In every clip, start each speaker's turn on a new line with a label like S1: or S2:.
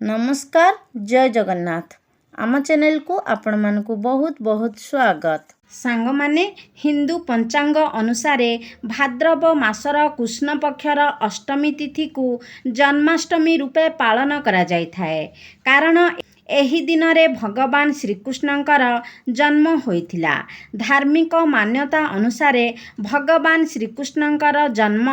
S1: नमस्कार जय जगन्नाथ आम चैनल को आपण मानकु बहुत बहुत स्वागत। सांग माने हिंदू पंचांग अनुसार भाद्रव मासर कृष्ण पक्षर अष्टमी तिथि को जन्माष्टमी रूपे पालन करा जाय थाए। कारण एही दिन रे भगवान श्रीकृष्णंकर जन्म होइथिला। धार्मिक मान्यता अनुसार भगवान श्रीकृष्णंकर जन्म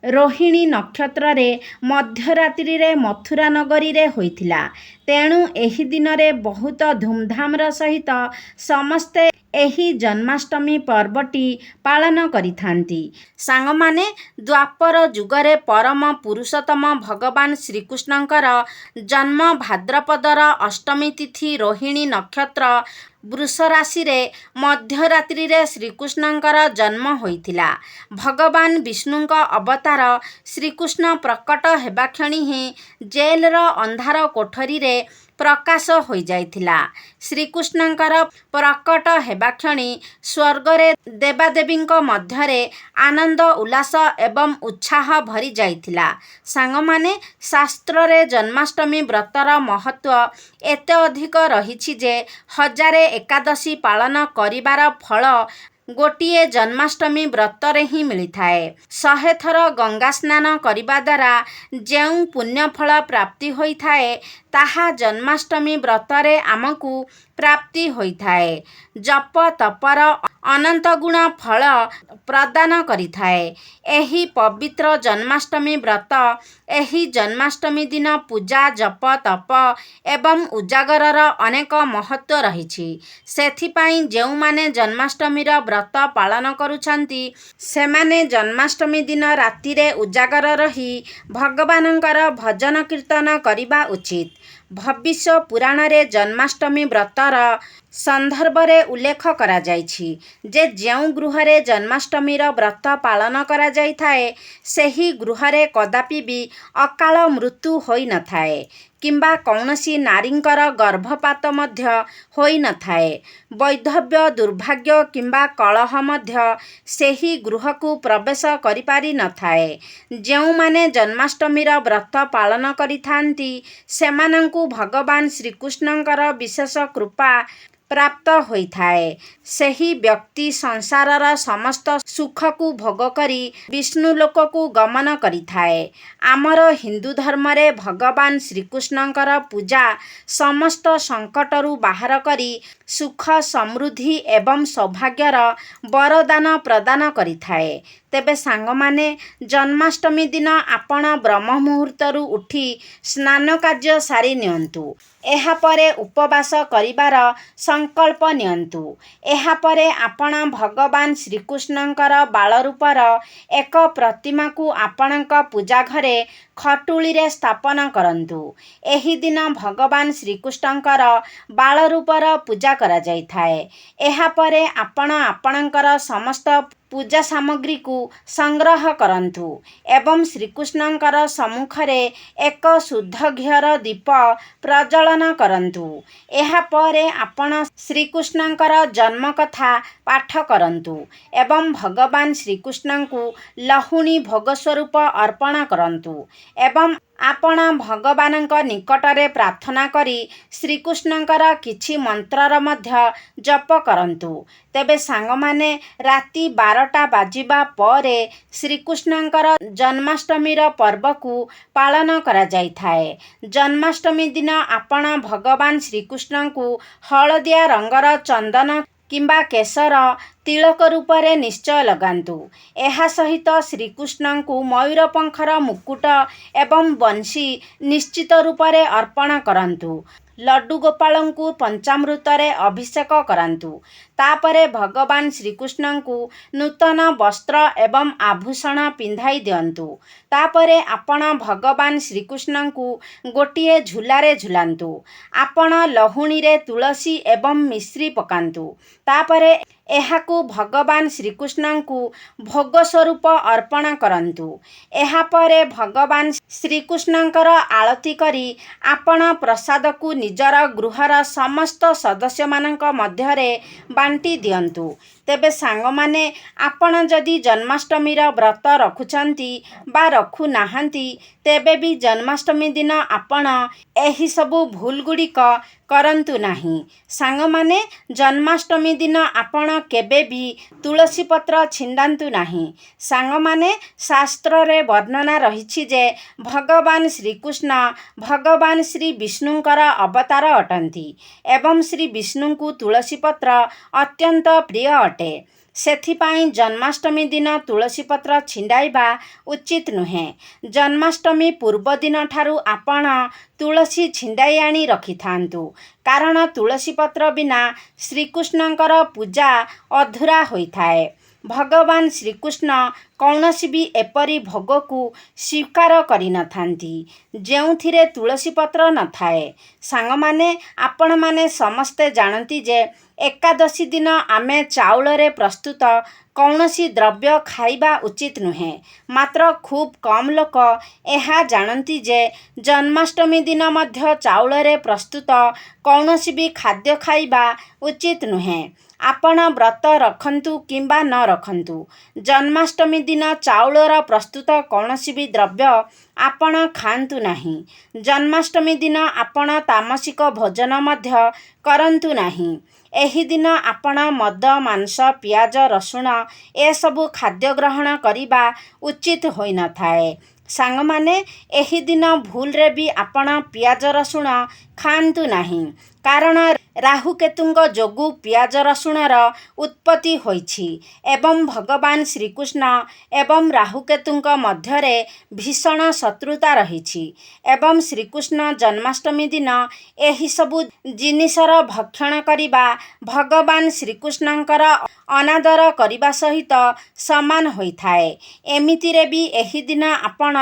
S1: रोहिणी नक्षत्र रे मध्यरात्रि रे मथुरा नगरी रे होइथिला। तेणु एही दिन रे बहुत धूमधाम सहित समस्ते एही जन्माष्टमी पर्वटी पालन करिथांती। सांग माने द्वापर जुगरे परम पुरुषोत्तम भगवान श्रीकृष्णंकर जन्म भाद्रपदर अष्टमी तिथि रोहिणी नक्षत्र वृष राशि रे मध्यरात्रि रे श्रीकृष्णंकर जन्म होइथिला। भगवान विष्णुंक अवतार श्रीकृष्ण प्रकट हेबा क्षणी ही जेलर अंधार कोठरी रे प्रकाश हो जाइथिला। श्रीकृष्णंकर प्रकट हेबा क्षणी स्वर्गरे देवादेवींक मध्यरे आनंद उल्लास एवं उत्साह भरी जाइथिला। सांग माने शास्त्र रे जन्माष्टमी व्रतर महत्व एते अधिक रहिछि जे हजारे एकादशी पालन करिबार फल गोटिए जन्माष्टमी व्रतरे ही मिलिथाए। 100 थर गंगा स्नान करिबा द्वारा जेउ पुण्य फल प्राप्ति होइथाए ताहा जन्माष्टमी व्रतरे आमकु प्राप्ति होइथाए। जप तपर अनंत गुण फल प्रदान करिथाए। एही पवित्र जन्माष्टमी व्रत एही जन्माष्टमी दिन पूजा जप तप एवं उजागरर अनेक महत्व रहिछि। सेथिपाई जेउ माने जन्माष्टमीर व्रत पालन करुछंती सेमाने जन्माष्टमी दिन राति रे उजागर रही भगवानंकर भजन कीर्तन करिबा उचित। भविष्य पुराण रे जन्माष्टमी व्रतर संदर्भ रे उल्लेख करा जाइछि जे जेउ गृहरे जन्माष्टमीर व्रत पालन करा जाइथाए सेही गृहरे कदापि भी अकाल मृत्यु होई न थाए किंबा कौनसी नारींकर गर्भपात मध्य होई न थाए। वैधव्य दुर्भाग्य किंबा कलह मध्य सेही गृह को प्रवेश करि पारि न थाए। जेउ माने जन्माष्टमीर व्रत पालन करिथांती सेमानंकु भगवान श्रीकृष्णंकर विशेष कृपा प्राप्त होइथाए। सेही व्यक्ति संसारर समस्त सुख को भोग करी विष्णु लोक को गमन करिथाए। आमर हिंदू धर्म रे भगवान श्रीकृष्णंकर पूजा समस्त संकटरू बाहर करी सुख समृद्धि एवं सौभाग्यर वरदान प्रदान करिथाए। तेबे सांग माने जन्माष्टमी दिन आपण ब्रह्म मुहूर्तरू उठी स्नान कार्य सारी नियंतु। एहा परे उपवास करिबार संकल्प नियंतु। एहा परे आपण भगवान श्रीकृष्णंकर बाल रूपर एक प्रतिमा को आपणक पूजा घरे खटुली रे स्थापन करंतु। एही दिन भगवान श्रीकृष्णंकर बाल रूपर पूजा करा जाइथाए। एहा परे आपण आपणकर समस्त पूजा सामग्री को संग्रह करंतु एवं श्रीकृष्णंकर सम्मुखरे एक शुद्ध घियर दीप प्रज्वलन करंतु। एहा परे आपण श्रीकृष्णंकर जन्म कथा पाठ करंतु एवं भगवान श्रीकृष्णंकु लहुणी भोग स्वरूप अर्पण करंतु एवं आपण भगवानंक निकटरे प्रार्थना करी श्रीकृष्णंकर किछि मंत्रर मध्य जप करंतु। तेबे सांग माने राति 12टा बाजिबा परे श्रीकृष्णंकर जन्माष्टमीर पर्व को पालन करा जाइथाए। जन्माष्टमी दिन आपण भगवान श्रीकृष्णंकु हळदिया रंगर चंदन किंबा केसर तिलक रूपरे निश्चय लगांतु। एहा सहित श्रीकृष्णंकु मयूरपंखर मुकुट एवं बंशी निश्चित रूपरे अर्पण करंतु। लड्डू गोपालंकु पंचामृतरे अभिषेक करंतु। तापरे भगवान श्रीकृष्णंकु नूतन वस्त्र एवं आभूषण पिंधाई दियंतु। तापरे आपण भगवान श्रीकृष्णंकु गोटिए झुलारे झुलांतु। आपण लहुणी रे तुलसी एवं मिश्री पकांतु। तापरे एहाकु भगवान श्रीकृष्णंकु भोग स्वरूप अर्पण करंतु। एहा परे भगवान श्रीकृष्णंकर आळती करी आपण प्रसाद को निजर गृहर समस्त सदस्य मानक मध्यरे बांटी दियंतु। ତେବେ ସାଙ୍ଗମାନେ ଆପଣ ଯଦି ଜନ୍ମାଷ୍ଟମୀର ବ୍ରତ ରଖୁଛନ୍ତି ବା ରଖୁନାହାନ୍ତି ତେବେ ବି ଜନ୍ମାଷ୍ଟମୀ ଦିନ ଆପଣ ଏହିସବୁ ଭୁଲଗୁଡ଼ିକ କରନ୍ତୁ ନାହିଁ। ସାଙ୍ଗମାନେ ଜନ୍ମାଷ୍ଟମୀ ଦିନ ଆପଣ କେବେ ବି ତୁଳସୀ ପତ୍ର ଛିଣ୍ଡାନ୍ତୁ ନାହିଁ। ସାଙ୍ଗମାନେ ଶାସ୍ତ୍ରରେ ବର୍ଣ୍ଣନା ରହିଛି ଯେ ଭଗବାନ ଶ୍ରୀକୃଷ୍ଣ ଭଗବାନ ଶ୍ରୀ ବିଷ୍ଣୁଙ୍କର ଅବତାର ଅଟନ୍ତି ଏବଂ ଶ୍ରୀ ବିଷ୍ଣୁଙ୍କୁ ତୁଳସୀ ପତ୍ର ଅତ୍ୟନ୍ତ ପ୍ରିୟ ଅଟେ। ସେଥିପାଇଁ ଜନ୍ମାଷ୍ଟମୀ ଦିନ ତୁଳସୀ ପତ୍ର ଛିଣ୍ଡାଇବା ଉଚିତ ନୁହେଁ। ଜନ୍ମାଷ୍ଟମୀ ପୂର୍ବ ଦିନଠାରୁ ଆପଣ ତୁଳସୀ ଛିଣ୍ଡାଇ ଆଣି ରଖିଥାନ୍ତୁ, କାରଣ ତୁଳସୀ ପତ୍ର ବିନା ଶ୍ରୀକୃଷ୍ଣଙ୍କର ପୂଜା ଅଧୁରା ହୋଇଥାଏ। ଭଗବାନ ଶ୍ରୀକୃଷ୍ଣ କୌଣସି ବି ଏପରି ଭୋଗକୁ ସ୍ୱୀକାର କରିନଥାନ୍ତି ଯେଉଁଥିରେ ତୁଳସୀ ପତ୍ର ନଥାଏ। ସାଙ୍ଗମାନେ ଆପଣମାନେ ସମସ୍ତେ ଜାଣନ୍ତି ଯେ ଏକାଦଶୀ ଦିନ ଆମେ ଚାଉଳରେ ପ୍ରସ୍ତୁତ କୌଣସି ଦ୍ରବ୍ୟ ଖାଇବା ଉଚିତ ନୁହେଁ। ମାତ୍ର ଖୁବ୍ କମ୍ ଲୋକ ଏହା ଜାଣନ୍ତି ଯେ ଜନ୍ମାଷ୍ଟମୀ ଦିନ ମଧ୍ୟ ଚାଉଳରେ ପ୍ରସ୍ତୁତ କୌଣସି ବି ଖାଦ୍ୟ ଖାଇବା ଉଚିତ ନୁହେଁ। ଆପଣ ବ୍ରତ ରଖନ୍ତୁ କିମ୍ବା ନ ରଖନ୍ତୁ, ଜନ୍ମାଷ୍ଟମୀ ଦିନ ଚାଉଳର ପ୍ରସ୍ତୁତ କୌଣସି ବି ଦ୍ରବ୍ୟ ଆପଣ ଖାଆନ୍ତୁ ନାହିଁ। ଜନ୍ମାଷ୍ଟମୀ ଦିନ ଆପଣ ତାମସିକ ଭୋଜନ ମଧ୍ୟ କରନ୍ତୁ ନାହିଁ। ଏହି ଦିନ ଆପଣ ମଦ, ମାଂସ, ପିଆଜ, ରସୁଣ ଏସବୁ ଖାଦ୍ୟ ଗ୍ରହଣ କରିବା ଉଚିତ ହୋଇନଥାଏ। ସାଙ୍ଗମାନେ ଏହି ଦିନ ଭୁଲରେ ବି ଆପଣ ପିଆଜ ରସୁଣ ଖାଆନ୍ତୁ ନାହିଁ, କାରଣ ରାହୁକେତୁଙ୍କ ଯୋଗୁଁ ପିଆଜ ରସୁଣର ଉତ୍ପତ୍ତି ହୋଇଛି ଏବଂ ଭଗବାନ ଶ୍ରୀକୃଷ୍ଣ ଏବଂ ରାହୁକେତୁଙ୍କ ମଧ୍ୟରେ ଭୀଷଣ ଶତ୍ରୁତା ରହିଛି ଏବଂ ଶ୍ରୀକୃଷ୍ଣ ଜନ୍ମାଷ୍ଟମୀ ଦିନ ଏହିସବୁ ଜିନିଷର ଭକ୍ଷଣ କରିବା ଭଗବାନ ଶ୍ରୀକୃଷ୍ଣଙ୍କର ଅନାଦର କରିବା ସହିତ ସମାନ ହୋଇଥାଏ। ଏମିତିରେ ବି ଏହି ଦିନ ଆପଣ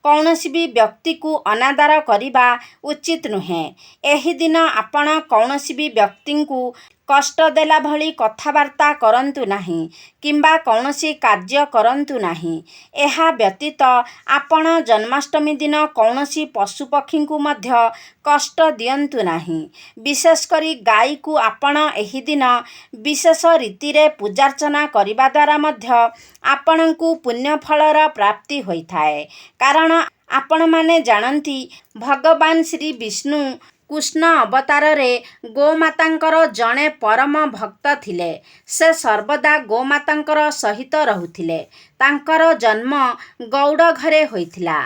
S1: କୌଣସି ବି ବ୍ୟକ୍ତିକୁ ଅନାଦର କରିବା ଉଚିତ ନୁହେଁ। ଏହି ଦିନ ଆପଣ କୌଣସି ବି ବ୍ୟକ୍ତିଙ୍କୁ କଷ୍ଟ ଦେଲା ଭଳି କଥାବାର୍ତ୍ତା କରନ୍ତୁ ନାହିଁ କିମ୍ବା କୌଣସି କାର୍ଯ୍ୟ କରନ୍ତୁ ନାହିଁ। ଏହା ବ୍ୟତୀତ ଆପଣ ଜନ୍ମାଷ୍ଟମୀ ଦିନ କୌଣସି ପଶୁପକ୍ଷୀଙ୍କୁ ମଧ୍ୟ କଷ୍ଟ ଦିଅନ୍ତୁ ନାହିଁ। ବିଶେଷ କରି ଗାଈକୁ ଆପଣ ଏହି ଦିନ ବିଶେଷ ରୀତିରେ ପୂଜାର୍ଚ୍ଚନା କରିବା ଦ୍ୱାରା ମଧ୍ୟ ଆପଣଙ୍କୁ ପୁଣ୍ୟଫଳର ପ୍ରାପ୍ତି ହୋଇଥାଏ। କାରଣ ଆପଣମାନେ ଜାଣନ୍ତି ଭଗବାନ ଶ୍ରୀ ବିଷ୍ଣୁ କୃଷ୍ଣ ଅବତାରରେ ଗୋମାତାଙ୍କର ଜଣେ ପରମ ଭକ୍ତ ଥିଲେ। ସେ ସର୍ବଦା ଗୋମାତାଙ୍କର ସହିତ ରହୁଥିଲେ। ତାଙ୍କର ଜନ୍ମ ଗୌଡ଼ ଘରେ ହୋଇଥିଲା।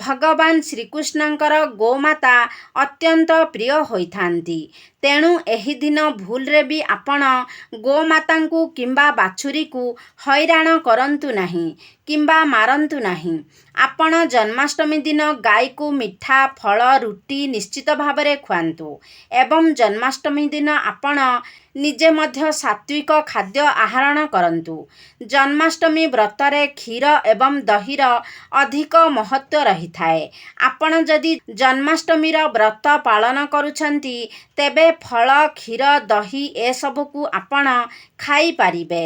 S1: ଭଗବାନ ଶ୍ରୀକୃଷ୍ଣଙ୍କର ଗୋମାତା ଅତ୍ୟନ୍ତ ପ୍ରିୟ ହୋଇଥାନ୍ତି। ତେଣୁ ଏହି ଦିନ ଭୁଲରେ ବି ଆପଣ ଗୋମାତାଙ୍କୁ କିମ୍ବା ବାଛୁରୀକୁ ହଇରାଣ କରନ୍ତୁ ନାହିଁ କିମ୍ବା ମାରନ୍ତୁ ନାହିଁ। ଆପଣ ଜନ୍ମାଷ୍ଟମୀ ଦିନ ଗାଈକୁ ମିଠା, ଫଳ, ରୁଟି ନିଶ୍ଚିତ ଭାବରେ ଖୁଆନ୍ତୁ ଏବଂ ଜନ୍ମାଷ୍ଟମୀ ଦିନ ଆପଣ ନିଜେ ମଧ୍ୟ ସାତ୍ୱିକ ଖାଦ୍ୟ ଆହରଣ କରନ୍ତୁ। ଜନ୍ମାଷ୍ଟମୀ ବ୍ରତରେ କ୍ଷୀର ଏବଂ ଦହିର ଅଧିକ ମହତ୍ତ୍ୱ ରହିଥାଏ। ଆପଣ ଯଦି ଜନ୍ମାଷ୍ଟମୀର ବ୍ରତ ପାଳନ କରୁଛନ୍ତି ତେବେ ଫଳ, କ୍ଷୀର, ଦହି ଏସବୁକୁ ଆପଣ ଖାଇପାରିବେ।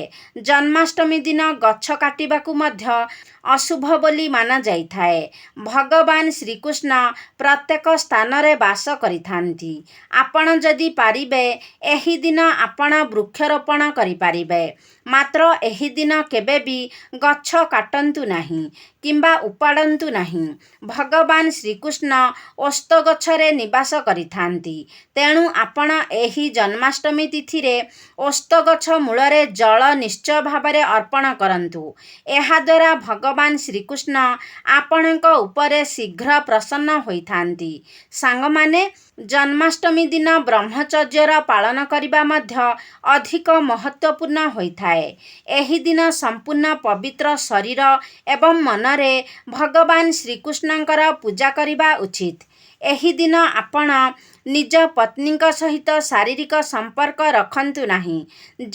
S1: ଜନ୍ମାଷ୍ଟମୀ ଦିନ ଗଛ କାଟିବାକୁ ମଧ୍ୟ ଅଶୁଭ ବୋଲି ମାନାଯାଇଥାଏ। ଭଗବାନ ଶ୍ରୀକୃଷ୍ଣ ପ୍ରତ୍ୟେକ ସ୍ଥାନରେ ବାସ କରିଥାନ୍ତି। ଆପଣ ଯଦି ପାରିବେ ଏହି ଦିନ ଆପଣ ବୃକ୍ଷରୋପଣ କରିପାରିବେ। ମାତ୍ର ଏହି ଦିନ କେବେ ବି ଗଛ କାଟନ୍ତୁ ନାହିଁ କିମ୍ବା ଉପାଡ଼ନ୍ତୁ ନାହିଁ। ଭଗବାନ ଶ୍ରୀକୃଷ୍ଣ ଓସ୍ତ ଗଛରେ ନିବାସ କରିଥାନ୍ତି। ତେଣୁ ଆପଣ ଏହି ଜନ୍ମାଷ୍ଟମୀ ତିଥିରେ ଓସ୍ତ ଗଛ ମୂଳରେ ଜଳ ନିଶ୍ଚୟ ଭାବରେ ଅର୍ପଣ କରନ୍ତୁ। ଏହାଦ୍ୱାରା ଭଗବାନ ଶ୍ରୀକୃଷ୍ଣ ଆପଣଙ୍କ ଉପରେ ଶୀଘ୍ର ପ୍ରସନ୍ନ ହୋଇଥାନ୍ତି। ସାଙ୍ଗମାନେ ଜନ୍ମାଷ୍ଟମୀ ଦିନ ବ୍ରହ୍ମଚର୍ଯ୍ୟର ପାଳନ କରିବା ମଧ୍ୟ ଅଧିକ ମହତ୍ତ୍ୱପୂର୍ଣ୍ଣ ହୋଇଥାଏ। ଏହି ଦିନ ସମ୍ପୂର୍ଣ୍ଣ ପବିତ୍ର ଶରୀର ଏବଂ ମନରେ ଭଗବାନ ଶ୍ରୀକୃଷ୍ଣଙ୍କର ପୂଜା କରିବା ଉଚିତ। ଏହି ଦିନ ଆପଣ ନିଜ ପତ୍ନୀଙ୍କ ସହିତ ଶାରୀରିକ ସମ୍ପର୍କ ରଖନ୍ତୁ ନାହିଁ।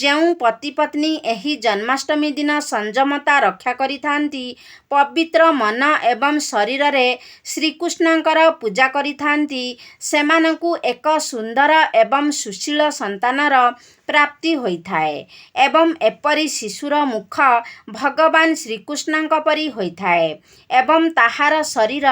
S1: ଯେଉଁ ପତି ପତ୍ନୀ ଏହି ଜନ୍ମାଷ୍ଟମୀ ଦିନ ସଂଯମତା ରକ୍ଷା କରିଥାନ୍ତି, ପବିତ୍ର ମନ ଏବଂ ଶରୀରରେ ଶ୍ରୀକୃଷ୍ଣଙ୍କର ପୂଜା କରିଥାନ୍ତି, ସେମାନଙ୍କୁ ଏକ ସୁନ୍ଦର ଏବଂ ସୁଶୀଳ ସନ୍ତାନର ପ୍ରାପ୍ତି ହୋଇଥାଏ ଏବଂ ଏପରି ଶିଶୁର ମୁଖ ଭଗବାନ ଶ୍ରୀକୃଷ୍ଣଙ୍କ ପରି ହୋଇଥାଏ ଏବଂ ତାହାର ଶରୀର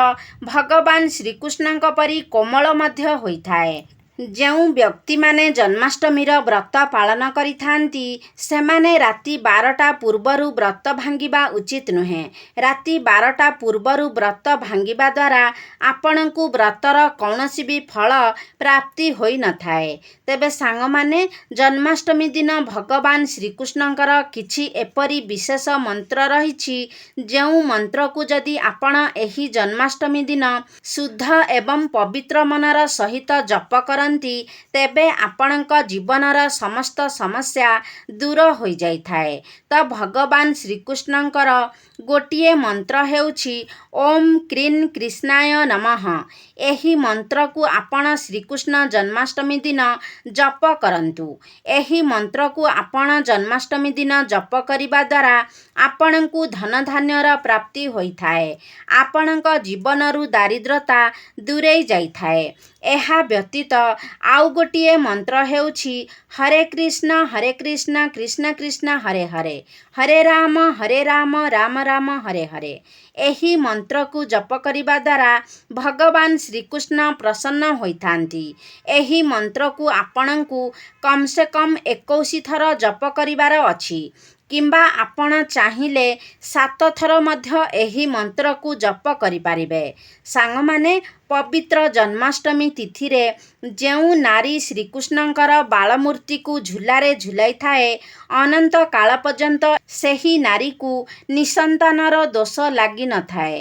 S1: ଭଗବାନ ଶ୍ରୀକୃଷ୍ଣଙ୍କ ପରି କୋମଳ ମଧ୍ୟ ହୋଇଥାଏ। ଯେଉଁ ବ୍ୟକ୍ତିମାନେ ଜନ୍ମାଷ୍ଟମୀର ବ୍ରତ ପାଳନ କରିଥାନ୍ତି ସେମାନେ ରାତି 12ଟା ପୂର୍ବରୁ ବ୍ରତ ଭାଙ୍ଗିବା ଉଚିତ ନୁହେଁ। ରାତି 12ଟା ପୂର୍ବରୁ ବ୍ରତ ଭାଙ୍ଗିବା ଦ୍ୱାରା ଆପଣଙ୍କୁ ବ୍ରତର କୌଣସି ବି ଫଳ ପ୍ରାପ୍ତି ହୋଇନଥାଏ। ତେବେ ସାଙ୍ଗମାନେ, ଜନ୍ମାଷ୍ଟମୀ ଦିନ ଭଗବାନ ଶ୍ରୀକୃଷ୍ଣଙ୍କର କିଛି ଏପରି ବିଶେଷ ମନ୍ତ୍ର ରହିଛି ଯେଉଁ ମନ୍ତ୍ରକୁ ଯଦି ଆପଣ ଏହି ଜନ୍ମାଷ୍ଟମୀ ଦିନ ଶୁଦ୍ଧ ଏବଂ ପବିତ୍ର ମନର ସହିତ ଜପ କରନ୍ତି ତେବେ ଆପଣଙ୍କ ଜୀବନର ସମସ୍ତ ସମସ୍ୟା ଦୂର ହୋଇଯାଇଥାଏ। ତ ଭଗବାନ ଶ୍ରୀକୃଷ୍ଣଙ୍କର ଗୋଟିଏ ମନ୍ତ୍ର ହେଉଛି ଓମ୍ କ୍ରିଂ କୃଷ୍ଣାୟ ନମଃ। ଏହି ମନ୍ତ୍ରକୁ ଆପଣ ଶ୍ରୀକୃଷ୍ଣ ଜନ୍ମାଷ୍ଟମୀ ଦିନ ଜପ କରନ୍ତୁ। ଏହି ମନ୍ତ୍ରକୁ ଆପଣ ଜନ୍ମାଷ୍ଟମୀ ଦିନ ଜପ କରିବା ଦ୍ୱାରା ଆପଣଙ୍କୁ ଧନଧାନ୍ୟର ପ୍ରାପ୍ତି ହୋଇଥାଏ। ଆପଣଙ୍କ ଜୀବନରୁ ଦାରିଦ୍ର୍ୟତା ଦୂରେଇ ଯାଇଥାଏ। ଏହା ବ୍ୟତୀତ ଆଉ ଗୋଟିଏ ମନ୍ତ୍ର ହେଉଛି ହରେ କୃଷ୍ଣ କୃଷ୍ଣ କୃଷ୍ଣ ହରେ ହରେ, ହରେ ରାମ ରାମ ରାମ ହରେ ହରେ। ଏହି ମନ୍ତ୍ରକୁ ଜପ କରିବା ଦ୍ୱାରା ଭଗବାନ ଶ୍ରୀକୃଷ୍ଣ ପ୍ରସନ୍ନ ହୋଇଥାନ୍ତି। ଏହି ମନ୍ତ୍ରକୁ ଆପଣଙ୍କୁ କମ୍ ସେ କମ୍ 21 ଥର ଜପ କରିବାର ଅଛି କିମ୍ବା ଆପଣ ଚାହିଁଲେ 7 ଥର ମଧ୍ୟ ଏହି ମନ୍ତ୍ରକୁ ଜପ କରିପାରିବେ। ସାଙ୍ଗମାନେ, ପବିତ୍ର ଜନ୍ମାଷ୍ଟମୀ ତିଥିରେ ଯେଉଁ ନାରୀ ଶ୍ରୀକୃଷ୍ଣଙ୍କର ବାଳମୂର୍ତ୍ତିକୁ ଝୁଲାରେ ଝୁଲାଇଥାଏ ଅନନ୍ତ କାଳ ପର୍ଯ୍ୟନ୍ତ ସେହି ନାରୀକୁ ନିଃସନ୍ତାନର ଦୋଷ ଲାଗିନଥାଏ।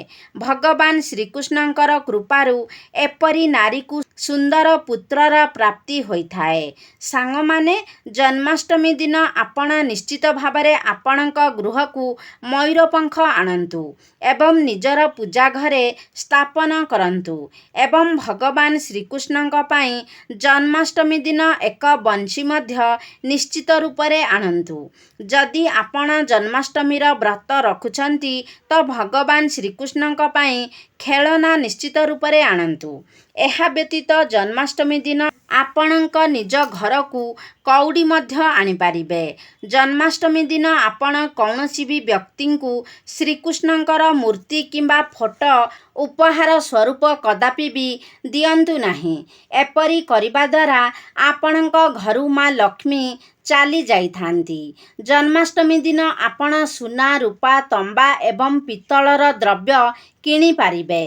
S1: ଭଗବାନ ଶ୍ରୀକୃଷ୍ଣଙ୍କର କୃପାରୁ ଏପରି ନାରୀକୁ ସୁନ୍ଦର ପୁତ୍ରର ପ୍ରାପ୍ତି ହୋଇଥାଏ। ସାଙ୍ଗମାନେ, ଜନ୍ମାଷ୍ଟମୀ ଦିନ ଆପଣ ନିଶ୍ଚିତ ଭାବରେ ଆପଣଙ୍କ ଗୃହକୁ ମୟୂରପଙ୍ଖ ଆଣନ୍ତୁ ଏବଂ ନିଜର ପୂଜା ଘରେ ସ୍ଥାପନ କରନ୍ତୁ ଏବଂ ଭଗବାନ ଶ୍ରୀକୃଷ୍ଣଙ୍କ ପାଇଁ ଜନ୍ମାଷ୍ଟମୀ ଦିନ ଏକ ବଂଶୀ ମଧ୍ୟ ନିଶ୍ଚିତ ରୂପରେ ଆଣନ୍ତୁ। ଯଦି ଆପଣ ଜନ୍ମାଷ୍ଟମୀର ବ୍ରତ ରଖୁଛନ୍ତି ତ ଭଗବାନ ଶ୍ରୀକୃଷ୍ଣଙ୍କ ପାଇଁ ଖେଳନା ନିଶ୍ଚିତ ରୂପରେ ଆଣନ୍ତୁ। ଏହା ବ୍ୟତୀତ ଜନ୍ମାଷ୍ଟମୀ ଦିନ ଆପଣଙ୍କ ନିଜ ଘରକୁ କଉଡ଼ି ମଧ୍ୟ ଆଣିପାରିବେ। ଜନ୍ମାଷ୍ଟମୀ ଦିନ ଆପଣ କୌଣସି ବି ବ୍ୟକ୍ତିଙ୍କୁ ଶ୍ରୀକୃଷ୍ଣଙ୍କର ମୂର୍ତ୍ତି କିମ୍ବା ଫଟୋ ଉପହାର ସ୍ୱରୂପ କଦାପି ବି ଦିଅନ୍ତୁ ନାହିଁ। ଏପରି କରିବା ଦ୍ୱାରା ଆପଣଙ୍କ ଘରୁ ମା ଲକ୍ଷ୍ମୀ ଚାଲି ଯାଇଥାନ୍ତି। ଜନ୍ମାଷ୍ଟମୀ ଦିନ ଆପଣ ସୁନା, ରୂପା, ତମ୍ବା ଏବଂ ପିତ୍ତଳର ଦ୍ରବ୍ୟ କିଣିପାରିବେ।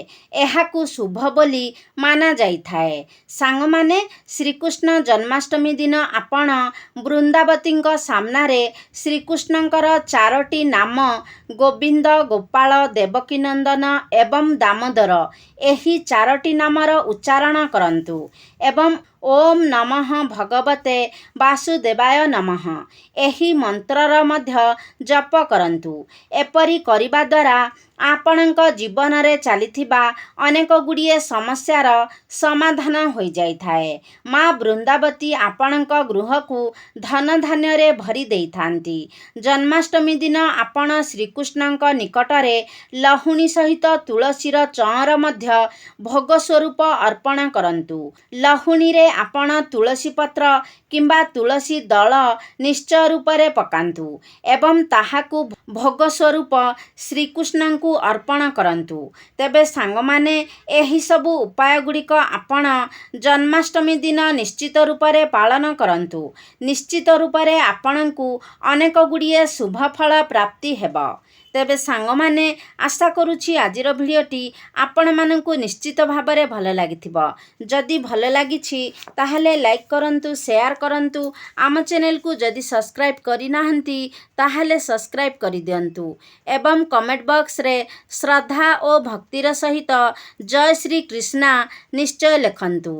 S1: ଏହାକୁ ଶୁଭ ବୋଲି ମାନାଯାଇଥାଏ। ସାଙ୍ଗମାନେ, ଶ୍ରୀକୃଷ୍ଣ ଜନ୍ମାଷ୍ଟମୀ ଦିନ ଆପଣ ବୃନ୍ଦାବତୀଙ୍କ ସାମ୍ନାରେ ଶ୍ରୀକୃଷ୍ଣଙ୍କର 4ଟି ନାମ ଗୋବିନ୍ଦ, ଗୋପାଳ, ଦେବକୀନନ୍ଦନ ଏବଂ ଦାମୋଦର ଏହି 4ଟି ନାମର ଉଚ୍ଚାରଣ କରନ୍ତୁ ଏବଂ ଓମ୍ ନମଃ ଭଗବତେ ବାସୁଦେବାୟ ନମଃ ଏହି ମନ୍ତ୍ରର ମଧ୍ୟ ଜପ କରନ୍ତୁ। ଏପରି କରିବା ଦ୍ୱାରା ଆପଣଙ୍କ ଜୀବନରେ ଚାଲିଥିବା ଅନେକ ଗୁଡ଼ିଏ ସମସ୍ୟାର ସମାଧାନ ହୋଇଯାଇଥାଏ। ମା ବୃନ୍ଦାବତୀ ଆପଣଙ୍କ ଗୃହକୁ ଧନଧାନ୍ୟରେ ଭରି ଦେଇଥାନ୍ତି। ଜନ୍ମାଷ୍ଟମୀ ଦିନ ଆପଣ ଶ୍ରୀକୃଷ୍ଣଙ୍କ ନିକଟରେ ଲହୁଣୀ ସହିତ ତୁଳସୀର ଚଅଁର ମଧ୍ୟ ଭୋଗ ସ୍ୱରୂପ ଅର୍ପଣ କରନ୍ତୁ। ଲହୁଣୀରେ ଆପଣ ତୁଳସୀ ପତ୍ର କିମ୍ବା ତୁଳସୀ ଦଳ ନିଶ୍ଚୟ ରୂପରେ ପକାନ୍ତୁ ଏବଂ ତାହାକୁ ଭୋଗ ସ୍ୱରୂପ ଶ୍ରୀକୃଷ୍ଣଙ୍କୁ ଅର୍ପଣ କରନ୍ତୁ। ତେବେ ସାଙ୍ଗମାନେ, ଏହିସବୁ ଉପାୟ ଗୁଡ଼ିକ ଆପଣ ଜନ୍ମାଷ୍ଟମୀ ଦିନ ନିଶ୍ଚିତ ରୂପରେ ପାଳନ କରନ୍ତୁ। ନିଶ୍ଚିତ ରୂପରେ ଆପଣଙ୍କୁ ଅନେକ ଗୁଡ଼ିଏ ଶୁଭ ଫଳ ପ୍ରାପ୍ତି ହେବ। ତେବେ ସାଙ୍ଗମାନେ, ଆଶା କରୁଛି ଆଜିର ଭିଡ଼ିଓଟି ଆପଣମାନଙ୍କୁ ନିଶ୍ଚିତ ଭାବରେ ଭଲ ଲାଗିଥିବ। ଯଦି ଭଲ ଲାଗିଛି ତାହେଲେ ଲାଇକ୍ କରନ୍ତୁ, ସେୟାର କରନ୍ତୁ। ଆମ ଚ୍ୟାନେଲକୁ ଯଦି ସବସ୍କ୍ରାଇବ୍ କରିନାହାନ୍ତି ତାହେଲେ ସବସ୍କ୍ରାଇବ୍ କରିଦିଅନ୍ତୁ ଏବଂ କମେଣ୍ଟ ବକ୍ସରେ ଶ୍ରଦ୍ଧା ଓ ଭକ୍ତିର ସହିତ ଜୟ ଶ୍ରୀ କୃଷ୍ଣା ନିଶ୍ଚୟ ଲେଖନ୍ତୁ।